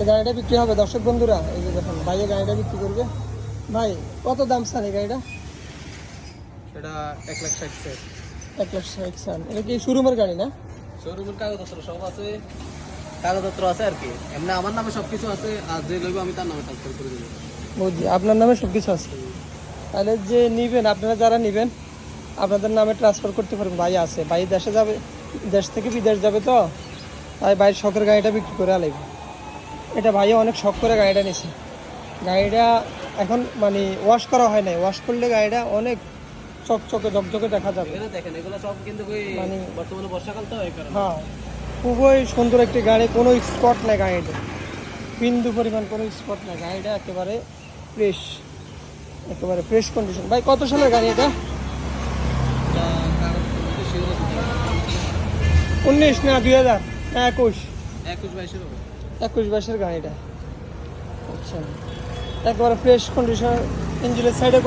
এই গাড়িটা বিক্রি হবে দর্শক বন্ধুরা, এই যে দেখুন ভাইয়া গাড়িটা বিক্রি করবে। ভাই কত দাম চান এই গাড়িটা? এটা 1,60,000। 1,60,000 চান। এটা কি শোরুমের গাড়ি না? শোরুমের কাগজপত্র সব আছে, কাগজপত্র আছে আর কি। এমনি আমার নামে সবকিছু আছে, আর যে লইব আমি তার নামে ট্রান্সফার করে দেবো। বুঝছি, আপনার নামে সব কিছু আছে। তাহলে যে নিবেন, আপনারা যারা নিবেন আপনাদের নামে ট্রান্সফার করতে পারবেন। ভাই আছে, ভাই দেশে যাবে, দেশ থেকে বিদেশ যাবে, তো তাই ভাইয়ের শখের গাড়িটা বিক্রি করে আলাইবে। এটা ভাইয়া অনেক শখ করে গাড়িটা নিছে। গাড়িটা এখন মানে ওয়াশ করা হয় নাই, ওয়াশ করলে গাড়িটা অনেক চকচকে ঝকঝকে দেখা যাবে। এখানে দেখেন এগুলো সব কিন্তু মানে বর্তমানে বর্ষাকাল তো এই কারণে। হ্যাঁ, খুবই সুন্দর একটি গাড়ি, কোনো স্পট নেই গাড়িটা, বিন্দু পরিমাণ কোনো স্পট নেই। গাড়িটা একেবারে ফ্রেশ, একেবারে ফ্রেশ কন্ডিশন। ভাই কত সালের গাড়ি এটা? 19 না 2000 না 21? 21-22 হবে। 21-22-এর গাড়িটা। আচ্ছা, একেবারে ফ্রেশ কন্ডিশন, ইঞ্জিনের সাইডে